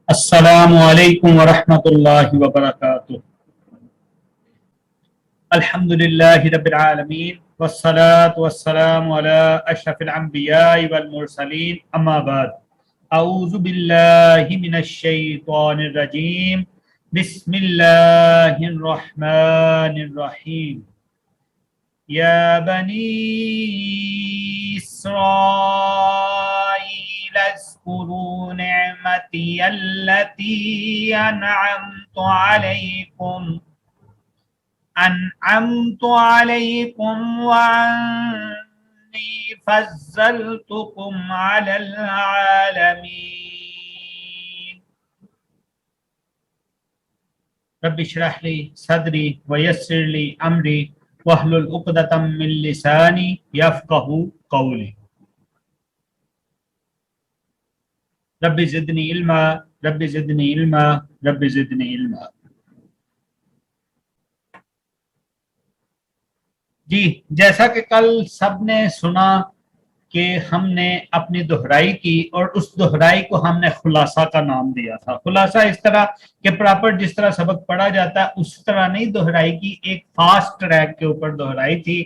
السلام علیکم ورحمۃ اللہ وبرکاتہ۔ الحمد للہ رب العالمین والصلاة والسلام علی اشرف الانبیاء والمرسلین، اما بعد، اعوذ باللہ من الشیطان الرجیم، بسم اللہ الرحمن الرحیم۔ یا بنی اسرائیل اذکروا نعمتی التی انعمت علیکم وانی فضلتکم علی العالمین۔ رب اشرح لی صدری ویسر لی امری واحلل عقدۃ من لسانی یفقہوا قولی۔ رب زدنی علما، رب زدنی علما، رب زدنی علما۔ جی، جیسا کہ کل سب نے سنا کہ ہم نے اپنی دہرائی کی اور اس دہرائی کو ہم نے خلاصہ کا نام دیا تھا۔ خلاصہ اس طرح کہ پراپر جس طرح سبق پڑھا جاتا ہے اس طرح نہیں دہرائی کی، ایک فاسٹ ٹریک کے اوپر دہرائی تھی،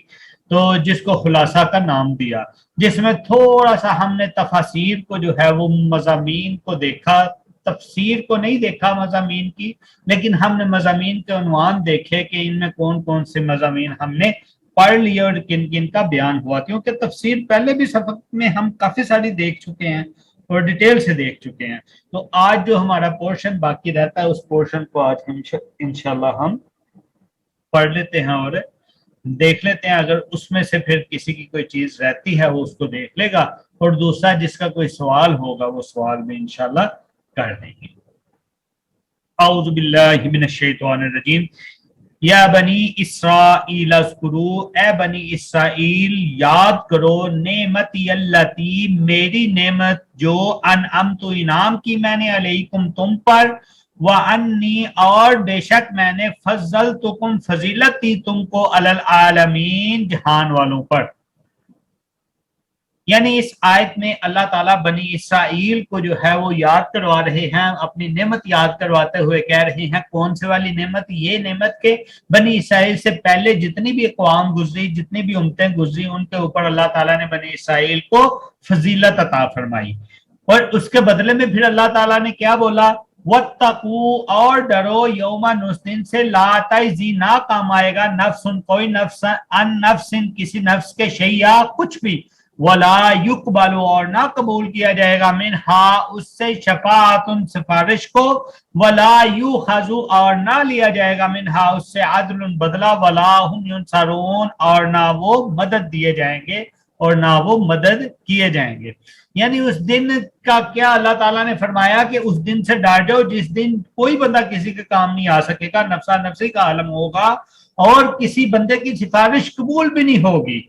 تو جس کو خلاصہ کا نام دیا، جس میں تھوڑا سا ہم نے تفاسیر کو جو ہے وہ مضامین کو دیکھا، تفسیر کو نہیں دیکھا مضامین کی، لیکن ہم نے مضامین کے عنوان دیکھے کہ ان میں کون کون سے مضامین ہم نے پڑھ لیا اور کن کن کا بیان ہوا، کیونکہ تفسیر پہلے بھی سبق میں ہم کافی ساری دیکھ چکے ہیں اور ڈیٹیل سے دیکھ چکے ہیں۔ تو آج جو ہمارا پورشن باقی رہتا ہے اس پورشن کو آج انشاءاللہ ہم پڑھ لیتے ہیں اور دیکھ لیتے ہیں۔ اگر اس میں سے پھر کسی کی کوئی چیز رہتی ہے وہ اس کو دیکھ لے گا، اور دوسرا جس کا کوئی سوال ہوگا وہ سوال بھی انشاءاللہ کر دیں گے۔ اعوذ باللہ من الشیطان الرجیم۔ یا بنی اسرائیل اذکروا، اے بنی اسرائیل یاد کرو، نعمتی اللتی، میری نعمت جو انعمت انعام کی میں نے علیکم تم پر، وانی اور بے شک میں نے فضلتکم فضیلت دی تم کو علی العالمین جہان والوں پر۔ یعنی اس آیت میں اللہ تعالیٰ بنی اسرائیل کو جو ہے وہ یاد کروا رہے ہیں، اپنی نعمت یاد کرواتے ہوئے کہہ رہے ہیں کون سے والی نعمت؟ یہ نعمت کہ بنی اسرائیل سے پہلے جتنی بھی اقوام گزری، جتنی بھی امتیں گزری، ان کے اوپر اللہ تعالیٰ نے بنی اسرائیل کو فضیلت عطا فرمائی، اور اس کے بدلے میں پھر اللہ تعالیٰ نے کیا بولا؟ وَاتَّقُوا، اور ڈرو، یوماً اس دن سے، لا تجزی نہ کام آئے گا، نفس کوئی نفس، ان نفس کسی نفس کے شیئا کچھ بھی، ولا یقبل اور نہ قبول کیا جائے گا، منہا اس سے، شفاعت سفارش کو، ولا یؤخذ اور نہ لیا جائے گا، منہا اس سے، عدل بدلہ، ولا هم ینصرون اور نہ وہ مدد دیے جائیں گے اور نہ وہ مدد کیے جائیں گے۔ یعنی اس دن کا کیا اللہ تعالیٰ نے فرمایا کہ اس دن سے ڈر جاؤ جس دن کوئی بندہ کسی کے کام نہیں آ سکے گا، نفسا نفسی کا عالم ہوگا اور کسی بندے کی سفارش قبول بھی نہیں ہوگی،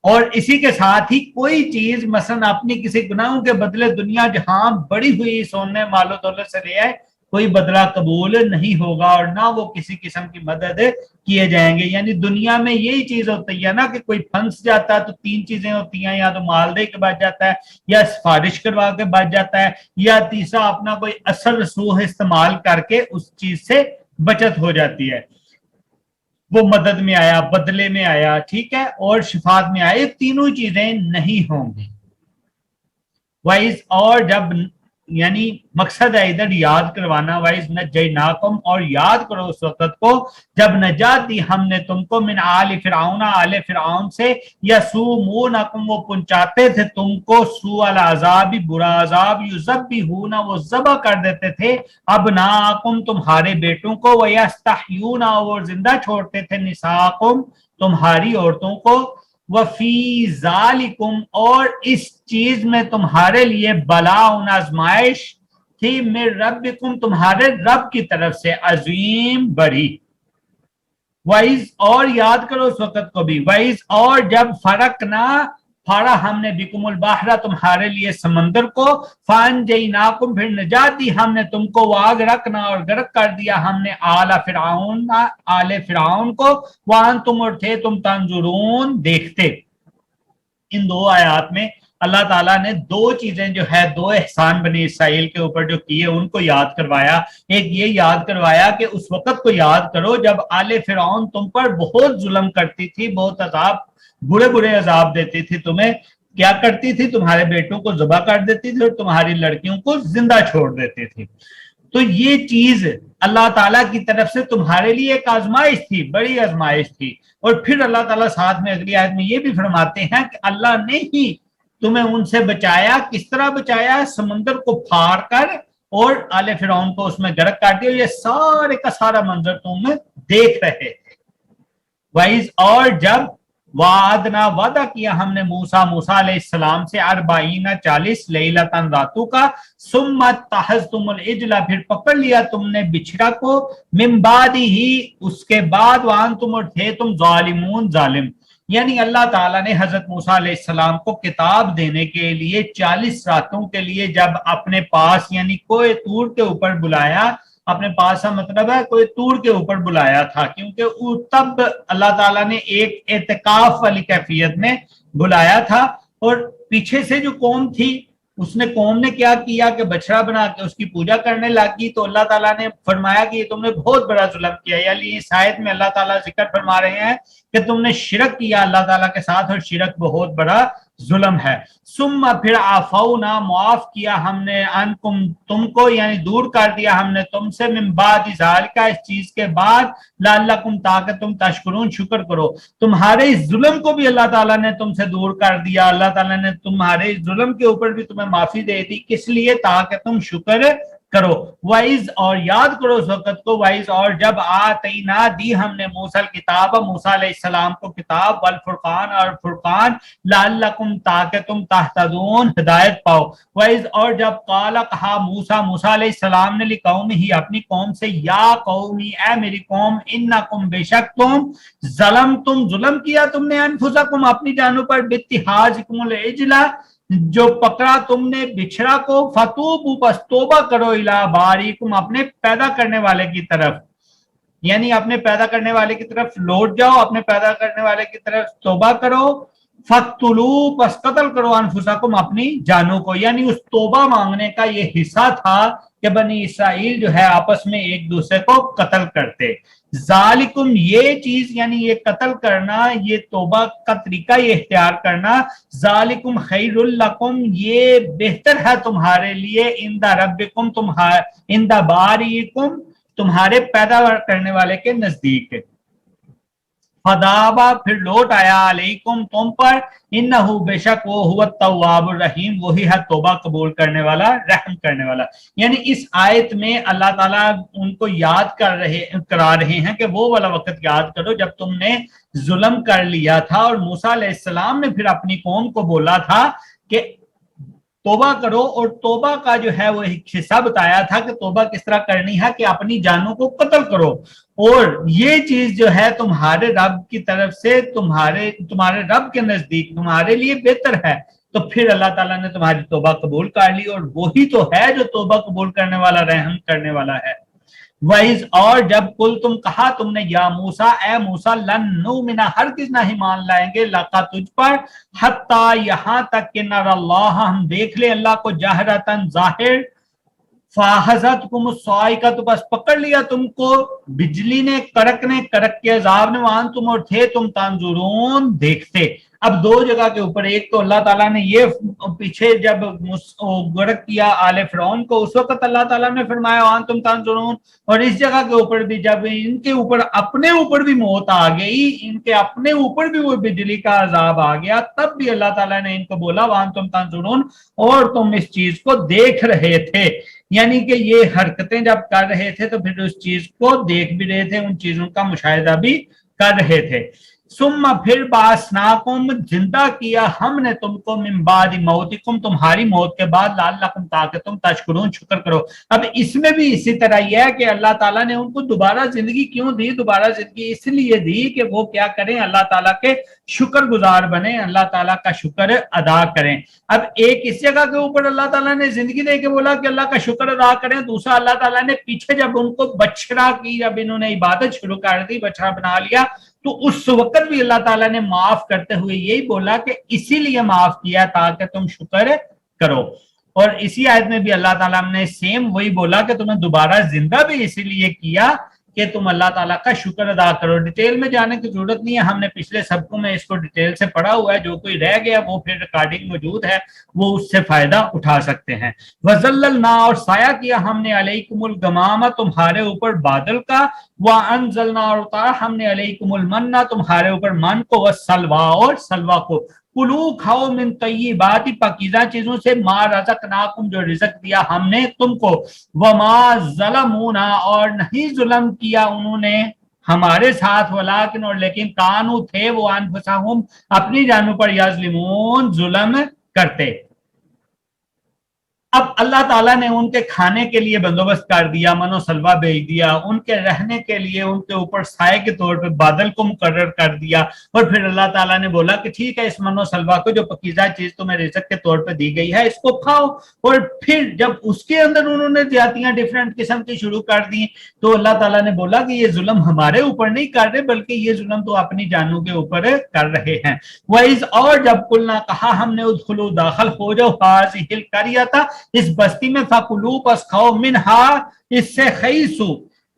اور اسی کے ساتھ ہی کوئی چیز مثلا اپنی کسی گناہوں کے بدلے دنیا جہاں بڑی ہوئی سونے مال و دولت سے لے آئے، کوئی بدلہ قبول نہیں ہوگا اور نہ وہ کسی قسم کی مدد کیے جائیں گے۔ یعنی دنیا میں یہی چیز ہوتی ہے نا کہ کوئی پھنس جاتا ہے تو تین چیزیں ہوتی ہیں، یا تو مال دے کے بچ جاتا ہے، یا سفارش کروا کے بچ جاتا ہے، یا تیسرا اپنا کوئی اثر رسوخ استعمال کر کے اس چیز سے بچت ہو جاتی ہے، وہ مدد میں آیا، بدلے میں آیا، ٹھیک ہے، اور شفاعت میں آیا، یہ تینوں چیزیں نہیں ہوں گی۔ وائز اور جب، یعنی مقصد ہے ادھر یاد کروانا، وائز نجیناکم اور یاد کرو اس وقت کو جب نجات دی ہم نے تم کو، من آل فرعون، آل فرعون سے، یسومونکم وہ پہنچاتے تھے تم کو، سوء العذاب برا عذاب، یذبحون وہ ذبح کر دیتے تھے، ابناکم تمہارے بیٹوں کو، ویستحیون اور زندہ چھوڑتے تھے، نساکم تمہاری عورتوں کو، وفی ذالکم اور اس چیز میں تمہارے لیے، بلاء آزمائش تھی، من ربکم تمہارے رب کی طرف سے، عظیم بڑی۔ وائز اور یاد کرو اس وقت کو بھی، وائز اور جب فرق نہ پھاڑا ہم نے، بکم البحر تمہارے لیے سمندر کو، فانجیناکم پھر نجات دی ہم نے تم کو، واغرقنا اور غرق کر دیا ہم نے، آل فرعون کو، وانتم اور تھے تم تنظرون دیکھتے۔ ان دو آیات میں اللہ تعالیٰ نے دو چیزیں جو ہے، دو احسان بنی اسرائیل کے اوپر جو کیے ان کو یاد کروایا۔ ایک یہ یاد کروایا کہ اس وقت کو یاد کرو جب آل فرعون تم پر بہت ظلم کرتی تھی، بہت عذاب، برے برے عذاب دیتی تھی تمہیں۔ کیا کرتی تھی؟ تمہارے بیٹوں کو ذبح کر دیتی تھی اور تمہاری لڑکیوں کو زندہ چھوڑ دیتی تھی۔ تو یہ چیز اللہ تعالیٰ کی طرف سے تمہارے لیے ایک آزمائش تھی، بڑی آزمائش تھی۔ اور پھر اللہ تعالیٰ ساتھ میں اگلی آیت میں یہ بھی فرماتے ہیں کہ اللہ نے ہی تمہیں ان سے بچایا۔ کس طرح بچایا؟ سمندر کو پھاڑ کر اور آل فرعون کو اس میں غرق کر دیا۔ یہ سارے کا سارا منظر تم دیکھ رہے تھے۔ وائز اور جب وعدنا وعدہ کیا ہم نے موسیٰ علیہ السلام سے 40 لیلتاً راتوں کا، ثم اتخذتم العجل پھر پکڑ لیا تم نے بچھڑا کو، من بعد ہی اس کے بعد، وانتم اور تھے تم ظالمون ظالم۔ یعنی اللہ تعالیٰ نے حضرت موسیٰ علیہ السلام کو کتاب دینے کے لیے 40 راتوں کے لیے جب اپنے پاس یعنی کوہ طور کے اوپر بلایا، اپنے پاس کا مطلب ہے کوئی طور کے اوپر بلایا تھا، کیونکہ تب اللہ تعالیٰ نے ایک اعتکاف والی کیفیت میں بلایا تھا۔ اور پیچھے سے جو قوم تھی، قوم نے کیا کیا کہ بچڑا بنا کے اس کی پوجا کرنے لگی، تو اللہ تعالیٰ نے فرمایا کہ یہ تم نے بہت بڑا ظلم کیا۔ یعنی اس آیت میں اللہ تعالیٰ ذکر فرما رہے ہیں کہ تم نے شرک کیا اللہ تعالیٰ کے ساتھ، اور شرک بہت بڑا ظلم ہے۔ ثم پھر عفونا معاف کیا ہم نے عنکم تم کو، یعنی دور کر دیا ہم نے تم سے، من بعد ذالک اس چیز کے بعد، لعلکم تاکہ تم تشکرون شکر کرو۔ تمہارے اس ظلم کو بھی اللہ تعالیٰ نے تم سے دور کر دیا، اللہ تعالیٰ نے تمہارے اس ظلم کے اوپر بھی تمہیں معافی دے دی، کس لیے؟ تاکہ تم شکر کرو۔ وائز اور یاد کرو اس وقت کو، وائز اور جب آتینا دی ہم نے موسیٰ کتاب، موسیٰ علیہ السلام کو کتاب، والفرقان اور فرقان، لعلکم تاکہ تم تہتدون ہدایت پاؤ۔ وائز اور جب قال کہا موسیٰ علیہ السلام نے لقوم ہی اپنی قوم سے، یا قومی اے میری قوم، انکم بے شک تم، ظلم کیا تم نے، انفسکم اپنی جانوں پر، باتخاذکم العجل جو پکڑا تم نے بچھڑا کو، فتوبوا بس توبہ کرو، الی باریکم اپنے پیدا کرنے والے کی طرف، یعنی اپنے پیدا کرنے والے کی طرف لوٹ جاؤ، اپنے پیدا کرنے والے کی طرف توبہ کرو، فقتلوا پس قتل کرو، انفسکم اپنی جانوں کو۔ یعنی اس توبہ مانگنے کا یہ حصہ تھا کہ بنی اسرائیل جو ہے آپس میں ایک دوسرے کو قتل کرتے۔ ذالکم یہ چیز یعنی یہ قتل کرنا، یہ توبہ کا طریقہ یہ اختیار کرنا، ذالکم خیر لکم یہ بہتر ہے تمہارے لیے، عند ربکم عند باریکم تمہارے پیدا کرنے والے کے نزدیک۔ فدابا پھر لوٹ آیا، علیکم تم پر، انہو بے شک وہ ہوا التواب الرحیم وہی ہے توبہ قبول کرنے والا، رحم کرنے والا۔ یعنی اس آیت میں اللہ تعالیٰ ان کو یاد کرا رہے ہیں کہ وہ والا وقت یاد کرو جب تم نے ظلم کر لیا تھا، اور موسیٰ علیہ السلام نے پھر اپنی قوم کو بولا تھا کہ توبہ کرو، اور توبہ کا جو ہے وہ ایک حصہ بتایا تھا کہ توبہ کس طرح کرنی ہے کہ اپنی جانوں کو قتل کرو، اور یہ چیز جو ہے تمہارے رب کی طرف سے، تمہارے رب کے نزدیک تمہارے لیے بہتر ہے۔ تو پھر اللہ تعالیٰ نے تمہاری توبہ قبول کر لی، اور وہی تو ہے جو توبہ قبول کرنے والا، رحم کرنے والا ہے۔ وَإِذْ اور جب کل تم کہا تم نے، یا موسیٰ اے موسیٰ، لن نؤمن ہرگز نہیں مان لائیں گے، لقا تجھ پر، حتیٰ یہاں تک کہ نر اللہ ہم دیکھ لیں اللہ کو، جہرتاً ظاہر، فاحذتکم الصاعقہ تو بس پکڑ لیا تم کو بجلی نے، کڑک کے عذاب نے، وانتم اور تھے تم تنظرون دیکھتے۔ اب دو جگہ کے اوپر، ایک تو اللہ تعالیٰ نے یہ پیچھے جب غرق کیا آل فرعون کو، اس وقت اللہ تعالیٰ نے فرمایا وانتم تنظرون، اور اس جگہ کے اوپر بھی جب ان کے اوپر اپنے اوپر بھی موت آ گئی، ان کے اپنے اوپر بھی وہ بجلی کا عذاب آ گیا، تب بھی اللہ تعالیٰ نے ان کو بولا وانتم تنظرون، اور تم اس چیز کو دیکھ رہے تھے۔ یعنی کہ یہ حرکتیں جب کر رہے تھے تو پھر اس چیز کو دیکھ بھی رہے تھے، ان چیزوں کا مشاہدہ بھی کر رہے تھے۔ ثم پھر باسناکم زندہ کیا ہم نے تم کو، من بعد موتکم تمہاری موت کے بعد، لعلکم تاکہ تم تشکرون شکر کرو۔ اب اس میں بھی اسی طرح یہ ہے کہ اللہ تعالیٰ نے ان کو دوبارہ زندگی کیوں دی؟ دوبارہ زندگی اس لیے دی کہ وہ کیا کریں؟ اللہ تعالیٰ کے شکر گزار بنیں، اللہ تعالیٰ کا شکر ادا کریں۔ اب ایک اس جگہ کے اوپر اللہ تعالیٰ نے زندگی دے کے بولا کہ اللہ کا شکر ادا کریں، دوسرا اللہ تعالیٰ نے پیچھے جب ان کو بچڑا کی، جب انہوں نے عبادت شروع کر دی، بچڑا بنا لیا، تو اس وقت بھی اللہ تعالیٰ نے معاف کرتے ہوئے یہی بولا کہ اسی لیے معاف کیا تاکہ تم شکر کرو. اور اسی آیت میں بھی اللہ تعالیٰ نے سیم وہی بولا کہ تمہیں دوبارہ زندہ بھی اسی لیے کیا کہ تم اللہ تعالیٰ کا شکر ادا کرو. ڈیٹیل میں جانے کی ضرورت نہیں ہے, ہم نے پچھلے سبقوں میں اس کو ڈیٹیل سے پڑھا ہوا ہے, جو کوئی رہ گیا وہ پھر ریکارڈنگ موجود ہے, وہ اس سے فائدہ اٹھا سکتے ہیں. وَظَلَّلْنَا, اور سایہ کیا ہم نے عَلَيْكُمُ الْغَمَامَ, تمہارے اوپر بادل کا, وَأَنزَلْنَا, اور اتارا ہم نے عَلَيْكُمُ الْمَنَّ, تمہارے اوپر من کو, وَالسَّلْوَىٰ, اور سلوا کو. کلو کھاؤ من طیبات, پاکیزہ چیزوں سے, ما رزقناکم, جو رزق دیا ہم نے تم کو, وما ظلمونا, اور نہیں ظلم کیا انہوں نے ہمارے ساتھ, ولیکن, اور لیکن, کانو تھے وہ, انفسہم, اپنی جانوں پر, یظلمون, ظلم کرتے. اب اللہ تعالیٰ نے ان کے کھانے کے لیے بندوبست کر دیا, من و سلوا بھیج دیا, ان کے رہنے کے لیے ان کے اوپر سائے کے طور پہ بادل کو مقرر کر دیا, اور پھر اللہ تعالیٰ نے بولا کہ ٹھیک ہے, اس من و سلوا کو, جو پکیزہ چیز تمہیں رزق کے طور پہ دی گئی ہے, اس کو کھاؤ. اور پھر جب اس کے اندر انہوں نے زیادتیاں ڈفرینٹ قسم کی شروع کر دی, تو اللہ تعالیٰ نے بولا کہ یہ ظلم ہمارے اوپر نہیں کر رہے, بلکہ یہ ظلم تو اپنی جانوں کے اوپر کر رہے ہیں. وَإِذْ, اور جب قلنا, کہا ہم نے, ادخلوا, داخل ہو جاؤ, هذه القرية, اس بستی میں, فَكُلُوا, پس کھاؤ, منہا, اس سے, خیسو,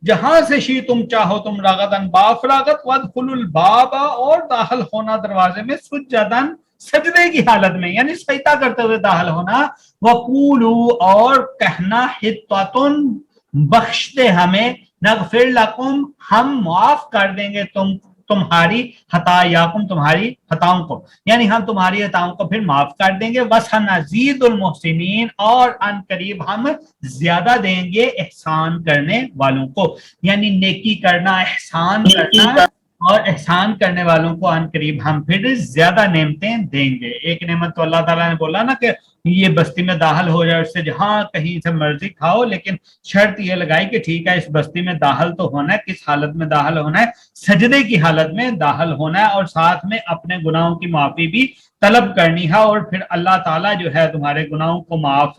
جہاں سے, شی تم چاہو تم, رغدن, بافراغت, وَادْخُلُوا الْبَابَ, اور داخل ہونا دروازے میں, سجدن, سجدے کی حالت میں, یعنی سجدہ کرتے ہوئے داخل ہونا, وَقُولُوا, اور کہنا, حِطَّةٌ, بخش دے ہمیں, نغفر لکم, ہم معاف کر دیں گے تمہاری خطایاکم, تمہاری خطاؤں کو, یعنی ہم تمہاری خطاؤں کو پھر معاف کر دیں گے. وَسَنَزِيدُ الْمُحْسِنِينَ, اور ان قریب ہم زیادہ دیں گے احسان کرنے والوں کو, یعنی نیکی کرنا, احسان کرنا, اور احسان کرنے والوں کو ان قریب ہم پھر زیادہ نعمتیں دیں گے. ایک نعمت تو اللہ تعالیٰ نے بولا نا کہ یہ بستی میں داخل ہو جائے, اس سے جہاں کہیں سے مرضی کھاؤ, لیکن شرط یہ لگائی کہ ٹھیک ہے, اس بستی میں داخل تو ہونا ہے, کس حالت میں داخل ہونا ہے, سجدے کی حالت میں داخل ہونا ہے, اور ساتھ میں اپنے گناہوں کی معافی بھی طلب کرنی ہے, اور پھر اللہ تعالیٰ جو ہے تمہارے گناہوں کو معاف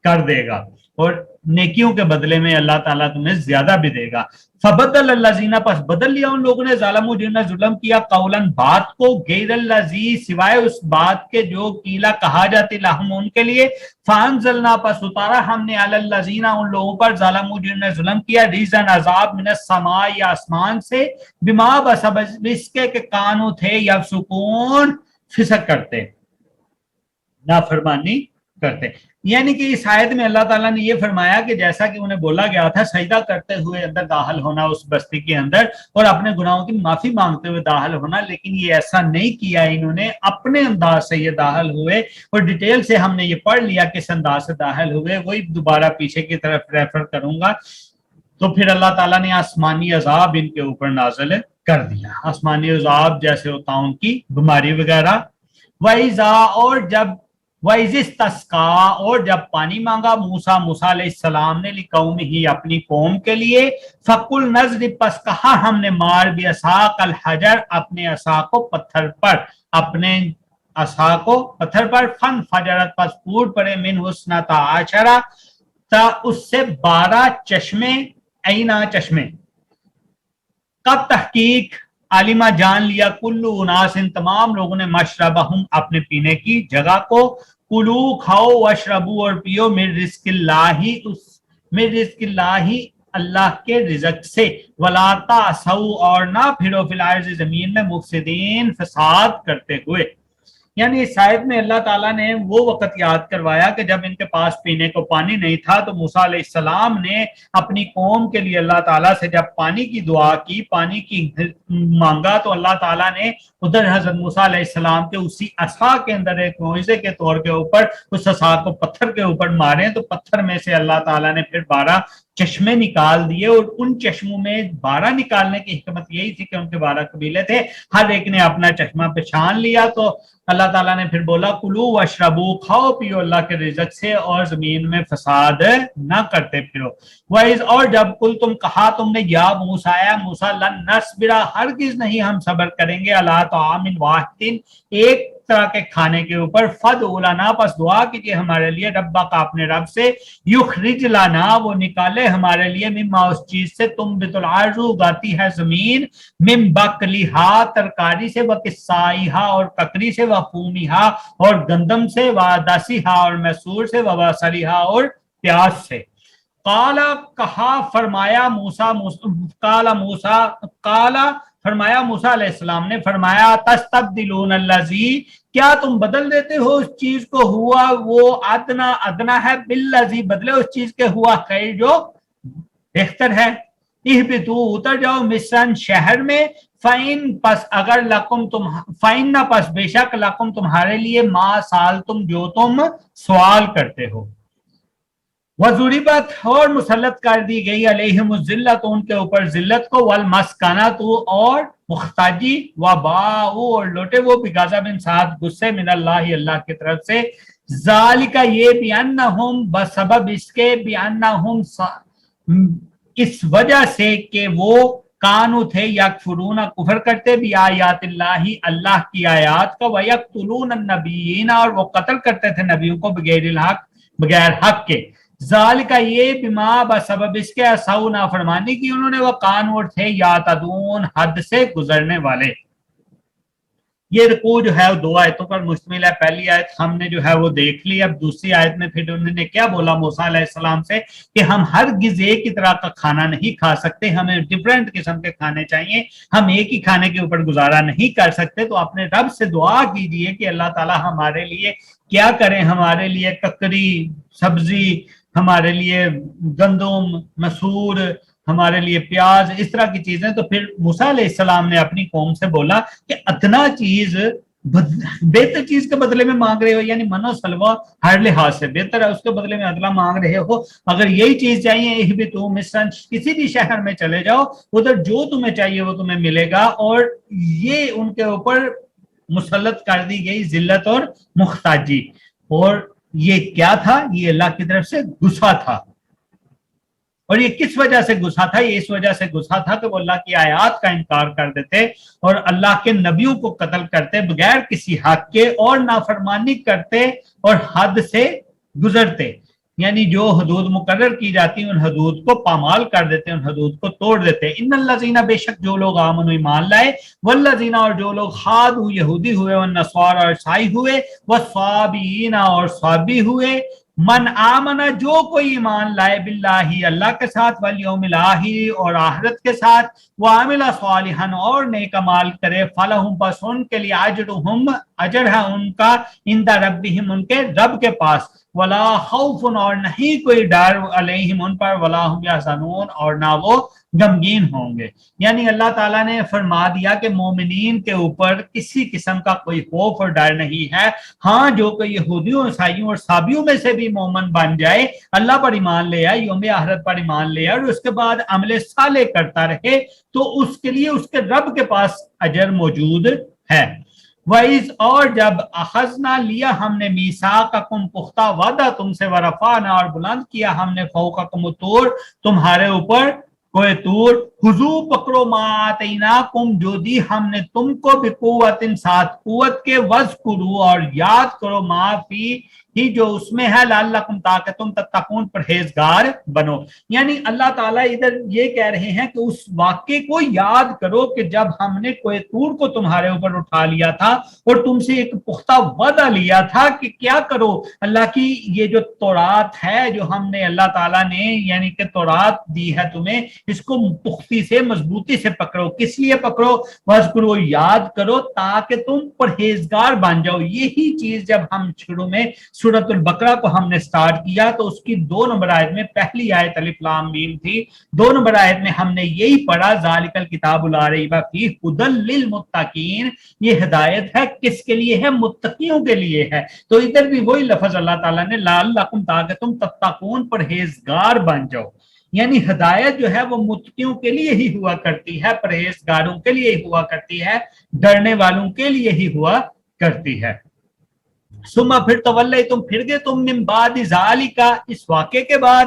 کر دے گا, اور نیکیوں کے بدلے میں اللہ تعالیٰ تمہیں زیادہ بھی دے گا. فبدل الذین, پس بدل لیا ان لوگوں نے, ظالموا, جنہوں نے ظلم کیا, قولاً, بات کو, غیر الذی, سوائے اس بات کے جو قیلا کہا جاتی, لہم, ان کے لیے, فانزلنا, پس اتارا ہم نے, علی الذین, ان لوگوں پر, ظالموا, جنہوں نے ظلم کیا, ریزن, عذاب, من السماء, یا آسمان سے, بما, بسبب اس کے کہ کانو تھے, یفسقون, فسق کرتے, نافرمانی کرتے. یعنی کہ اس آیت میں اللہ تعالیٰ نے یہ فرمایا کہ جیسا کہ انہیں بولا گیا تھا سجدہ کرتے ہوئے اندر داخل ہونا اس بستی کے اندر, اور اپنے گناہوں کی معافی مانگتے ہوئے داخل ہونا, لیکن یہ ایسا نہیں کیا انہوں نے, اپنے انداز سے یہ داخل ہوئے, اور ڈیٹیل سے ہم نے یہ پڑھ لیا کس انداز سے داخل ہوئے, وہی دوبارہ پیچھے کی طرف ریفر کروں گا. تو پھر اللہ تعالیٰ نے آسمانی عذاب ان کے اوپر نازل کر دیا, آسمانی عذاب جیسے ہوتا ان کی بیماری وغیرہ. وَإِذَا, اور جب, وَإِذِ اسْتَسْقَىٰ, اور جب پانی مانگا, موسیٰ, موسیٰ علیہ السلام نے, لِقَوْمِهِ, اپنی قوم کے لیے, فَقُلْ نَضْرِبْ, پس کہا ہم نے, مار, بِعَصَاكَ الْحَجَرَ, اپنے عصا کو پتھر پر, اپنے عصا کو پتھر پر, فَانْفَجَرَتْ, پس پھوٹ پڑے, مِنْهُ اثْنَتَا عَشَرَ, تا اس سے 12 چشمے, عینا, چشمے. کب تحقیق, عالمہ, جان لیا, کلو اناس, تمام لوگوں نے, مشربہم, اپنے پینے کی جگہ کو, کلو, کھاؤ, واشربو, اور پیو, من رزق اللہ, من رزق اللہ, اللہ کے رزق سے, ولا تعثوا, اور نہ پھرو, فی الارض, زمین میں, مفسدین, فساد کرتے ہوئے. یعنی اس آیت میں اللہ تعالیٰ نے وہ وقت یاد کروایا کہ جب ان کے پاس پینے کو پانی نہیں تھا, تو موسیٰ علیہ السلام نے اپنی قوم کے لیے اللہ تعالیٰ سے جب پانی کی دعا کی, پانی کی مانگا, تو اللہ تعالیٰ نے ادھر حضرت موسیٰ علیہ السلام کے اسی عصا کے اندر ایک معجزے کے طور کے اوپر اس عصا کو پتھر کے اوپر مارے, تو پتھر میں سے اللہ تعالیٰ نے پھر 12 چشمے نکال دیے, اور ان چشموں میں 12 نکالنے کی حکمت یہی تھی کہ ان کے 12 قبیلے تھے, ہر ایک نے اپنا چشمہ پہچان لیا. تو اللہ تعالیٰ نے پھر بولا, کلو واشربو, کھاؤ پیو اللہ کے رزق سے, اور زمین میں فساد نہ کرتے پھرو. وَإِذْ, اور جب کل تم, کہا تم نے, یا موسیٰ, موسیٰ, لن نصبر, ہرگز نہیں ہم صبر کریں گے, علی طعام واحد, ایک طرح کے کھانے کے اوپر فدعو لنا پس دعا کیجئے ہمارے لیے ربک اپنے رب سے یخرج لنا وہ نکالے ہمارے لیے مما اس چیز سے تنبت الارض اگاتی ہے زمین من بقلھا ترکاری سے وقصائھا اور ککری سے وفومھا اور گندم سے وعدسھا اور مسور سے وبصلھا اور پیاز سے قالا کہا فرمایا فرمایا موسیٰ علیہ السلام نے فرمایا تستبدلون الذی کیا تم بدل دیتے ہو اس چیز کو ہوا وہ ادنا ہے بالذی بدلے اس چیز کے ہوا خیر جو بہتر ہے اہبطوا اتر جاؤ مصر شہر میں فَإِن پس اگر لکم تم فَإِنَّ پس بے شک لکم تمہارے لیے ما سال تم جو تم سوال کرتے ہو وَضُرِبَتْ اور مسلط کر دی گئی علیہم الذلۃ ان کے اوپر ذلت کو والمسکنۃ اور محتاجی وباءوا اور لوٹے وہ بغضب ساتھ غصے من اللہ اللہ کی طرف سے ذالک یہ بأنہم بسبب اس کے بأنہم اس وجہ سے کہ وہ کانو تھے یکفرون کفر کرتے بھی آیات اللہ اللہ کی آیات کا ویقتلون النبیین اور وہ قتل کرتے تھے نبیوں کو بغیر الحق بغیر حق کے ذالک یہ بما بسبب اس کے عصوا نافرمانی کی انہوں نے وہ قانون تھے یعتدون حد سے گزرنے والے یہ رکوع جو ہے وہ 2 آیتوں پر مشتمل ہے پہلی آیت ہم نے جو ہے وہ دیکھ لی اب دوسری آیت میں پھر انہوں نے کیا بولا موسیٰ علیہ السلام سے کہ ہم ہرگز ایک ہی طرح کا کھانا نہیں کھا سکتے ہمیں ڈیفرنٹ قسم کے کھانے چاہیے ہم ایک ہی کھانے کے اوپر گزارا نہیں کر سکتے تو اپنے رب سے دعا کیجئے کہ اللہ تعالی ہمارے لیے کیا کریں ہمارے لیے ککری سبزی ہمارے لیے گندم مسور ہمارے لیے پیاز اس طرح کی چیزیں تو پھر موسیٰ علیہ السلام نے اپنی قوم سے بولا کہ ادنا چیز بہتر چیز کے بدلے میں مانگ رہے ہو یعنی من و سلوہ ہر لحاظ سے بہتر ہے اس کے بدلے میں ادلا مانگ رہے ہو اگر یہی چیز چاہیے اہبطوا مصر کسی بھی شہر میں چلے جاؤ ادھر جو تمہیں چاہیے وہ تمہیں ملے گا اور یہ ان کے اوپر مسلط کر دی گئی ذلت اور محتاجی اور یہ کیا تھا یہ اللہ کی طرف سے غصہ تھا اور یہ کس وجہ سے غصہ تھا یہ اس وجہ سے غصہ تھا کہ وہ اللہ کی آیات کا انکار کر دیتے اور اللہ کے نبیوں کو قتل کرتے بغیر کسی حق کے اور نافرمانی کرتے اور حد سے گزرتے یعنی جو حدود مقرر کی جاتی ان حدود کو پامال کر دیتے ان حدود کو توڑ دیتے ان الذین بے شک جو لوگ آمنوا ایمان لائے والذین اور جو لوگ حادوا یہودی ہوئے والنصارى اور عیسائی ہوئے والصابئین اور صابی ہوئے من آمن جو کوئی ایمان لائے باللہ اللہ کے ساتھ والیوم الآخر اور آخرت کے ساتھ وعمل صالحا اور نیک اعمال کرے فلہم بس ان کے لیے اجرہم اجر ہے ان کا عند ربہم ان کے رب کے پاس ولا خوف اور نہیں کوئی ڈر علیہم ان پر ولا ہم یحزنون اور نہ وہ غمگین ہوں گے یعنی اللہ تعالیٰ نے فرما دیا کہ مومنین کے اوپر کسی قسم کا کوئی خوف اور ڈر نہیں ہے ہاں جو کہ یہودیوں عیسائیوں اور صابیوں میں سے بھی مومن بن جائے اللہ پر ایمان لے آئے یوم آخرت پر ایمان لے آئے اور اس کے بعد عمل صالح کرتا رہے تو اس کے لیے اس کے رب کے پاس اجر موجود ہے وَإِذْ اور جب اخذنا لیا ہم نے میثاقکم پختہ وعدہ تم سے ورفعنا اور بلند کیا ہم نے فوقکم الطور تمہارے اوپر کوئی طور خذو پکڑو ما آتیناکم جو دی ہم نے تم کو بقوت ساتھ قوت کے وذکروا اور یاد کرو ما فی ہی جو اس میں ہے لعلکم تاکہ تم تتقون پرہیزگار بنو یعنی اللہ تعالیٰ ادھر یہ کہہ رہے ہیں کہ اس واقعے کو یاد کرو کہ جب ہم نے کوئی طور کو تمہارے اوپر اٹھا لیا تھا اور تم سے ایک پختہ وعدہ لیا تھا کہ کیا کرو اللہ کی یہ جو تورات ہے جو ہم نے اللہ تعالیٰ نے یعنی کہ تورات دی ہے تمہیں اس کو پختی سے مضبوطی سے پکڑو کس لیے پکڑو وذکروا یاد کرو تاکہ تم پرہیزگار بن جاؤ یہی چیز جب ہم شروع میں سورۃ البقرہ کو ہم نے سٹارٹ کیا تو اس کی 2 نمبر آیت میں پہلی آیت الف لام میم تھی 2 نمبر آیت میں ہم نے یہی پڑھا ذالک الکتاب لا ریب فیہ ھدی للمتقین یہ ہدایت ہے کس کے لیے ہے متقیوں کے لیے ہے تو ادھر بھی وہی لفظ اللہ تعالیٰ نے لعلکم تاکہ تم تتقون پرہیزگار بن جاؤ یعنی ہدایت جو ہے وہ متقیوں کے لیے ہی ہوا کرتی ہے پرہیزگاروں کے لیے ہی ہوا کرتی ہے ڈرنے والوں کے لیے ہی ہوا کرتی ہے ثم پھر تولی تم پھر گئے تم من بعد ذالک اس واقعے کے بعد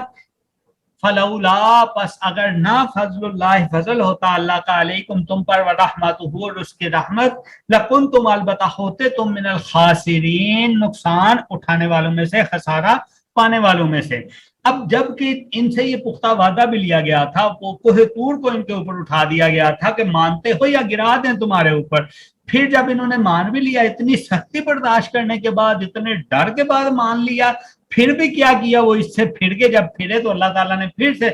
فلولا پس اگر نہ فضل اللہ فضل ہوتا اللہ کا علیکم تم پر ورحمتہ اور اس کی رحمت لکنتم البتہ ہوتے تم من الخاسرین نقصان اٹھانے والوں میں سے خسارہ پانے والوں میں سے۔ اب جب کہ ان سے یہ پختہ وعدہ بھی لیا گیا تھا، وہ کوہ طور کو ان کے اوپر اٹھا دیا گیا تھا کہ مانتے ہو یا گرا دیں تمہارے اوپر، پھر جب انہوں نے مان بھی لیا، اتنی سختی برداشت کرنے کے بعد، اتنے ڈر کے بعد مان لیا، پھر بھی کیا کیا وہ اس سے پھر کے جب پھرے تو اللہ تعالیٰ نے پھر سے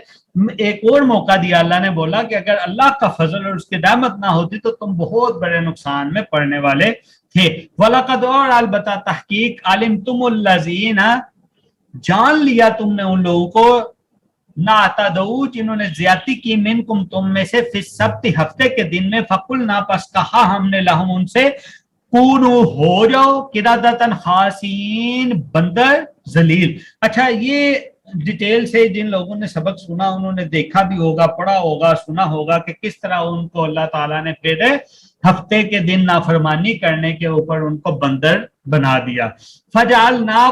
ایک اور موقع دیا۔ اللہ نے بولا کہ اگر اللہ کا فضل اور اس کی رحمت نہ ہوتی تو تم بہت بڑے نقصان میں پڑنے والے تھے۔ وَلَقَدْ اور البتہ تحقیق عَلِمْتُمُ الَّذِينَ جان لیا تم نے ان لوگوں کو نَعْتَدَوْا جنہوں نے زیادتی کی منکم تم میں سے فی السبت ہفتے کے دن میں فَقُلْنَا پس کہا ہم نے لہم ان سے کونو ہو جاؤ قردۃ خاسین بندر ذلیل۔ اچھا یہ ڈیٹیل سے جن لوگوں نے سبق سنا انہوں نے دیکھا بھی ہوگا، پڑھا ہوگا، سنا ہوگا کہ کس طرح ان کو اللہ تعالیٰ نے پھر ہفتے کے دن نافرمانی کرنے کے اوپر ان کو بندر بنا دیا۔ فجعلنا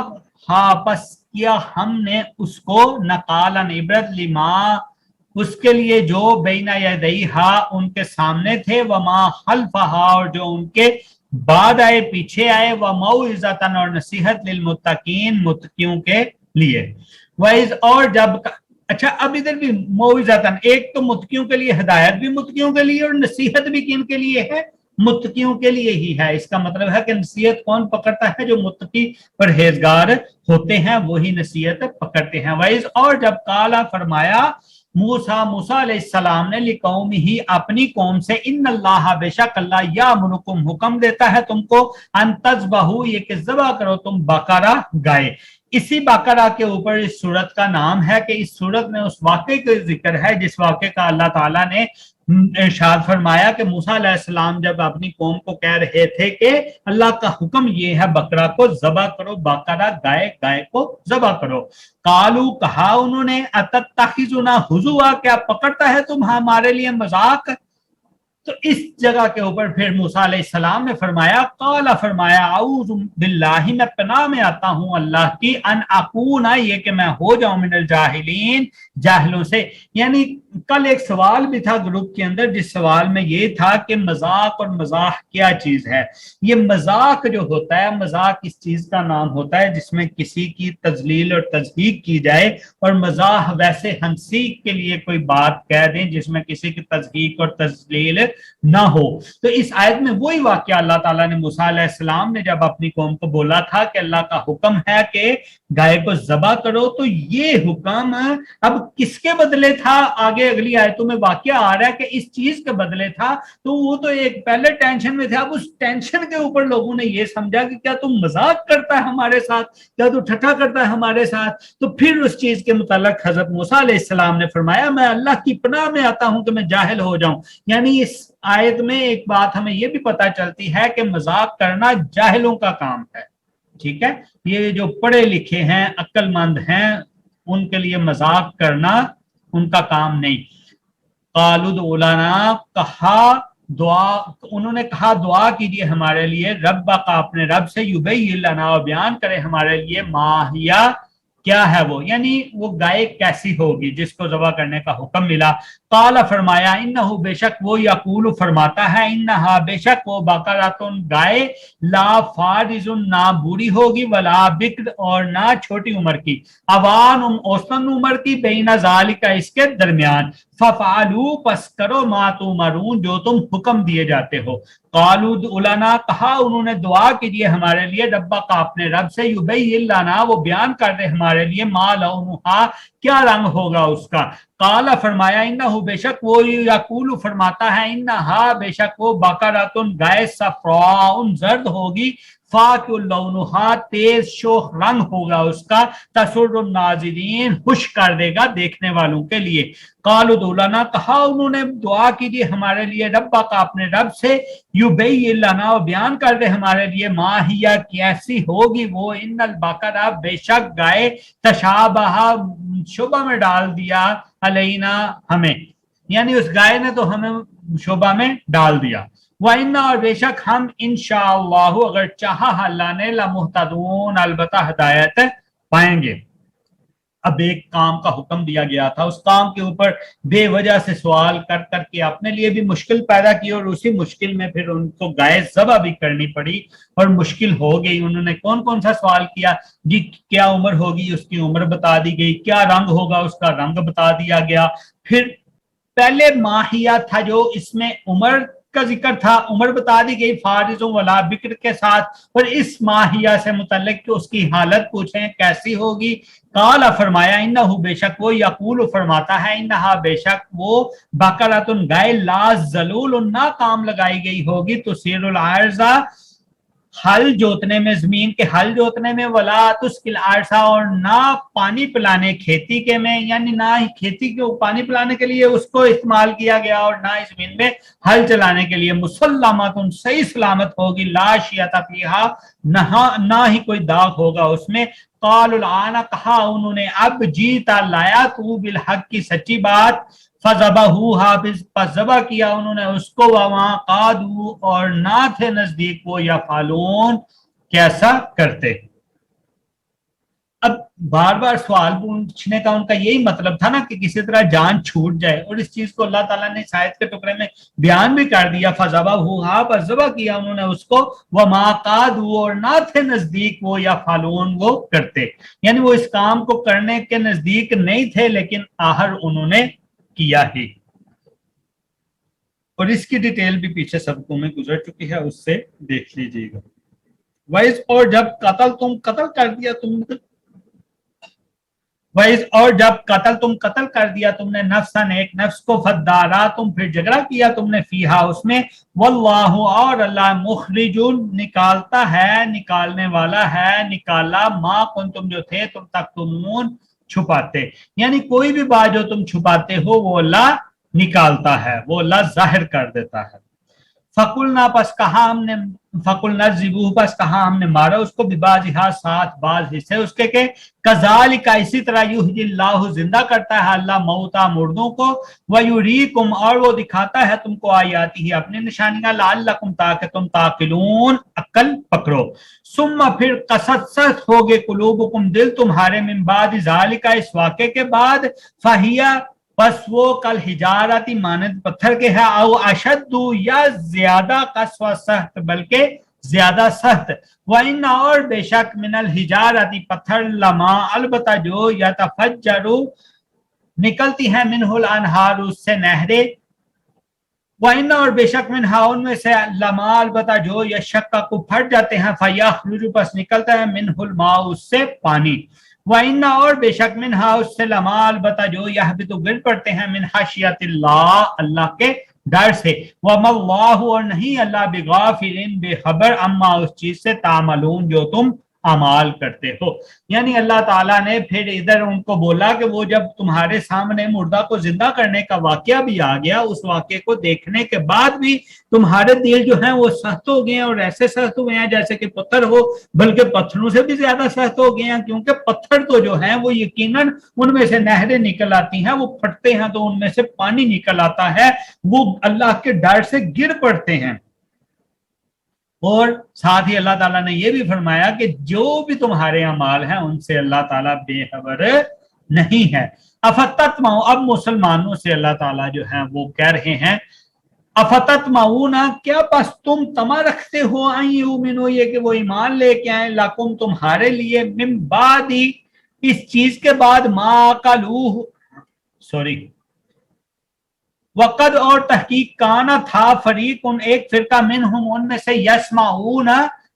پس کیا ہم نے اس کو نقالا عبرت لما اس کے لیے جو بین یدیہا ان کے سامنے تھے، وما خلفہا اور جو ان کے بعد آئے پیچھے آئے، وموعظۃ اور نصیحت للمتقین متقیوں کے لیے۔ وَإِذْ اور جب اچھا اب ادھر بھی موعظۃ، ایک تو متقیوں کے لیے ہدایت بھی متقیوں کے لیے اور نصیحت بھی کن کے لیے ہے؟ متقیوں کے لیے ہی ہے۔ اس کا مطلب ہے کہ نصیحت کون پکڑتا ہے؟ جو متقی پرہیزگار ہوتے ہیں وہی نصیحت پکڑتے ہیں۔ وَإِذْ اور جب قالا فرمایا موسیٰ علیہ السلام نے لقوم ہی اپنی قوم سے ان اللہ بے شک اللہ یامرکم حکم دیتا ہے تم کو ان تذبحوا یہ کہ ذبح کرو تم بقرہ گائے۔ اسی بقرہ کے اوپر اس سورت کا نام ہے کہ اس سورت میں اس واقعے کا ذکر ہے جس واقعے کا اللہ تعالیٰ نے ارشاد فرمایا کہ موسیٰ علیہ السلام جب اپنی قوم کو کہہ رہے تھے کہ اللہ کا حکم یہ ہے بقرہ کو ذبح کرو، بقرہ گائے کو ذبح کرو۔ قالو کہا انہوں نے اتتخذنا ہزوا کیا پکڑتا ہے تم ہمارے لیے مذاق؟ تو اس جگہ کے اوپر پھر موسیٰ علیہ السلام نے فرمایا قال فرمایا اعوذ باللہ میں پناہ میں آتا ہوں اللہ کی ان اکون یہ کہ میں ہو جاؤں من الجاہلین جاہلوں سے۔ یعنی کل ایک سوال بھی تھا گروپ کے اندر جس سوال میں یہ تھا کہ مذاق اور مزاح کیا چیز ہے۔ یہ مذاق جو ہوتا ہے، مذاق اس چیز کا نام ہوتا ہے جس میں کسی کی تذلیل اور تضحیک کی جائے، اور مزاح ویسے ہنسی کے لیے کوئی بات کہہ دیں جس میں کسی کی تضحیک اور تذلیل نہ ہو۔ تو اس آیت میں وہی واقعہ اللہ تعالیٰ نے موسیٰ علیہ السلام نے جب اپنی قوم کو بولا تھا کہ اللہ کا حکم ہے کہ گائے کو ذبح کرو، تو یہ حکم اب کس کے بدلے تھا؟ آگے اگلی آیتوں میں واقعہ آ رہا ہے کہ اس چیز کے بدلے تھا۔ تو وہ تو ایک پہلے ٹینشن میں تھے، اب اس ٹینشن کے اوپر لوگوں نے یہ سمجھا کہ کیا تم مذاق کرتا ہے ہمارے ساتھ، کیا تو ٹھٹھا کرتا ہے ہمارے ساتھ۔ تو پھر اس چیز کے متعلق حضرت موسیٰ علیہ السلام نے فرمایا میں اللہ کی پناہ میں آتا ہوں کہ میں جاہل ہو جاؤں۔ یعنی اس آیت میں ایک بات ہمیں یہ بھی پتہ چلتی ہے کہ مذاق کرنا جاہلوں کا کام ہے، ٹھیک ہے؟ یہ جو پڑھے لکھے ہیں، عقل مند ہیں، ان کے لیے مذاق کرنا ان کا کام نہیں۔ قالوا ادع لنا کہا دعا انہوں نے کہا دعا کیجیے ہمارے لیے رب کا اپنے رب سے یبین لنا اور بیان کرے ہمارے لیے ماہیا کیا ہے وہ، یعنی وہ گائے کیسی ہوگی جس کو ذبح کرنے کا حکم ملا۔ قال فرمایا انہو بے شک وہ یقول فرماتا ہے انہا بے شک وہ بقرۃ گائے لا فارض نہ بوڑھی ہوگی ولا بکر اور نہ چھوٹی عمر کی، اوان اوسطن عمر کی، بین ذالک اس کے درمیان، ففعلوا پس کرو ما تؤمرون جو تم حکم دیے جاتے ہو۔ قالوا ادع لنا کہا انہوں نے دعا کیجیے ہمارے لیے رب کا اپنے رب سے یبین لنا وہ بیان کر دے ہمارے لیے ما لونھا کیا رنگ ہوگا اس کا۔ قال فرمایا انہو بے شک وہ یقول فرماتا ہے انہا بے شک وہ بقرۃ گائے صفراء زرد ہوگی، فاقع لونھا تیز شوخ رنگ ہوگا اس کا، تسر الناظرین خوش کر دے گا دیکھنے والوں کے لیے۔ قالوا ادع لنا کہا انہوں نے دعا کیجیے ہمارے لیے رب کا اپنے رب سے یبین لنا بیان کر دے ہمارے لیے ماہیا کیسی ہوگی وہ، ان البقرہ بے شک گائے تشابہ شبہ میں ڈال دیا علینا ہمیں، یعنی اس گائے نے تو ہمیں شبہ میں ڈال دیا۔ وَإِنَّا اور بے شک ہم انشاءاللہ اگر چاہا اللہ نے لمہتدون البتہ ہدایت پائیں گے۔ اب ایک کام کا حکم دیا گیا تھا، اس کام کے اوپر بے وجہ سے سوال کر کر کے اپنے لیے بھی مشکل پیدا کی، اور اسی مشکل میں پھر ان کو گائے ذبح بھی کرنی پڑی اور مشکل ہو گئی۔ انہوں نے کون کون سا سوال کیا؟ جی کیا عمر ہوگی، اس کی عمر بتا دی گئی، کیا رنگ ہوگا، اس کا رنگ بتا دیا گیا۔ پھر پہلے ماہیہ تھا جو اس میں عمر کا ذکر تھا، عمر بتا دی گئی فارض ولا بکر کے ساتھ، اور اس ماہیہ سے متعلق کہ اس کی حالت پوچھیں کیسی ہوگی۔ قال فرمایا انہو بے شک وہ، یقول فرماتا ہے انہا بے شک وہ، بقرۃ گائے، لا ذلول نہ کام لگائی گئی ہوگی، تثیر الارض ہل جوتنے میں، زمین کے ہل جوتنے میں، ولا تسقل الارض اور نہ پانی پلانے کھیتی کے میں، یعنی نہ ہی کھیتی کو پانی پلانے کے لیے اس کو استعمال کیا گیا اور نہ ہی زمین میں ہل چلانے کے لیے۔ مسلمات صحیح سلامت ہوگی، لا شیۃ فیہا نہ ہی کوئی داغ ہوگا اس میں۔ قال الآن کہا انہوں نے، اب جیتا لایا تو بالحق کی سچی بات، فذبحوها پس ذبح کیا انہوں نے اس کو، وما قادوا اور نہ تھے نزدیک وہ یفعلون کیسا کرتے۔ اب بار بار سوال پوچھنے کا ان کا یہی مطلب تھا نا کہ کسی طرح جان چھوٹ جائے، اور اس چیز کو اللہ تعالیٰ نے اس آیت کے ٹکڑے میں بیان بھی کر دیا، فذبحوها پس ذبح کیا انہوں نے اس کو، وما قادوا اور نہ تھے نزدیک وہ یفعلون وہ کرتے، یعنی وہ اس کام کو کرنے کے نزدیک نہیں تھے لیکن آخر انہوں نے کیا ہی۔ اور اس کی ڈیٹیل بھی پیچھے سبقوں میں گزر چکی ہے، اس سے دیکھ لیجیے گا۔ وَإِذْ اور جب قتل کر دیا تم نے، وَإِذْ اور جب قتل کر دیا تم نے، نفساً ایک نفس کو، فَدَّارَأْتُمْ پھر جھگڑا کیا تم نے، فیہا اس میں، وَاللَّهُ اور اللہ، مخرج نکالتا ہے، نکالنے والا ہے، نکالا، ما کنتم جو تھے تم تکتمون چھپاتے، یعنی کوئی بھی بات جو تم چھپاتے ہو وہ اللہ نکالتا ہے، وہ اللہ ظاہر کر دیتا ہے۔ فَقُلْنَا پس کہا ہم نے، فَقُلْنَا ذِبُوهُ پس کہا ہم نے مارا اس کو، بِبَعْضِهَا ساتھ بعض حصے اس کے كَذَلِكَ اسی طرح یحیی اللہ زندہ کرتا ہے اللہ موتا مردوں کو، وَیُرِیکُمْ اور وہ دکھاتا ہے تم کو آیاتہ اپنی نشانیاں، لعلکم تاکہ تم تعقلون عقل پکڑو۔ ثم پھر قست سخت ہوگے قلوبکم دل تمہارے، من بعد ذالک اس واقعے کے بعد، فہیا پس وہ کل حجارتی مانند پتھر کے ہے، او اشد یا زیادہ قسوہ سخت بلکہ زیادہ سخت، وَإِنَّ اور بے شک من الحجارتی پتھر، لما البتہ جو یتفجر نکلتی ہیں، منہ الانہار اس سے نہریں، وَإِنَّ اور بے شک منہا ان میں سے، لما البتہ جو یشقق پھٹ جاتے ہیں، فَیَخْرُجُ پس نکلتا ہے، منہ الماء اس سے پانی، وَإِنَّ اور بے شک منہا اس سے، لما البتہ جو یہبط گر پڑتے ہیں، من خشیت اللہ اللہ کے ڈر سے، وَمَا اللَّهُ اور نہیں اللہ بغافل بے خبر، اما اس چیز سے، تعملون جو تم اعمال کرتے ہو۔ یعنی اللہ تعالیٰ نے پھر ادھر ان کو بولا کہ وہ جب تمہارے سامنے مردہ کو زندہ کرنے کا واقعہ بھی آ گیا، اس واقعے کو دیکھنے کے بعد بھی تمہارے دل جو ہیں وہ سخت ہو گئے ہیں، اور ایسے سخت ہوئے ہیں جیسے کہ پتھر ہو، بلکہ پتھروں سے بھی زیادہ سخت ہو گئے ہیں، کیونکہ پتھر تو جو ہیں وہ یقیناً ان میں سے نہریں نکل آتی ہیں، وہ پھٹتے ہیں تو ان میں سے پانی نکل آتا ہے، وہ اللہ کے ڈر سے گر پڑتے ہیں۔ اور ساتھ ہی اللہ تعالیٰ نے یہ بھی فرمایا کہ جو بھی تمہارے اعمال ہیں ان سے اللہ تعالیٰ بے خبر نہیں ہے۔ افتتمعون اب مسلمانوں سے اللہ تعالیٰ جو ہیں وہ کہہ رہے ہیں، افتتمعون کیا پس تم طمع رکھتے ہو، ان یؤمنوا یہ کہ وہ ایمان لے کے آئیں، لکم تمہارے لیے، من بعد اس چیز کے بعد، ما قالوہ وقد اور تحقیق کانا تھا، فریق ایک فرقہ، منہم ان میں سے، یسمعون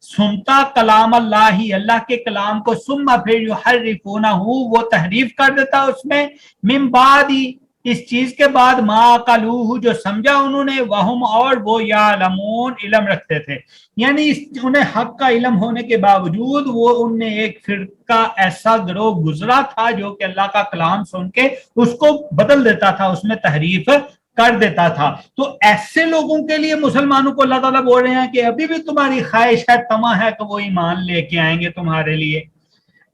سنتا کلام اللہ اللہ کے کلام کو، ثم پھر یحرفونہ وہ تحریف کر دیتا اس میں، من بعد اس چیز کے بعد، ما قالوہ جو سمجھا انہوں نے، وہم اور وہ یعلمون علم رکھتے تھے، یعنی انہیں حق کا علم ہونے کے باوجود وہ ان میں ایک فرقہ ایسا گروہ گزرا تھا جو کہ اللہ کا کلام سن کے اس کو بدل دیتا تھا، اس میں تحریف کر دیتا تھا۔ تو ایسے لوگوں کے لیے مسلمانوں کو اللہ تعالیٰ بول رہے ہیں کہ ابھی بھی تمہاری خواہش ہے، طمع ہے کہ وہ ایمان لے کے آئیں گے تمہارے لیے،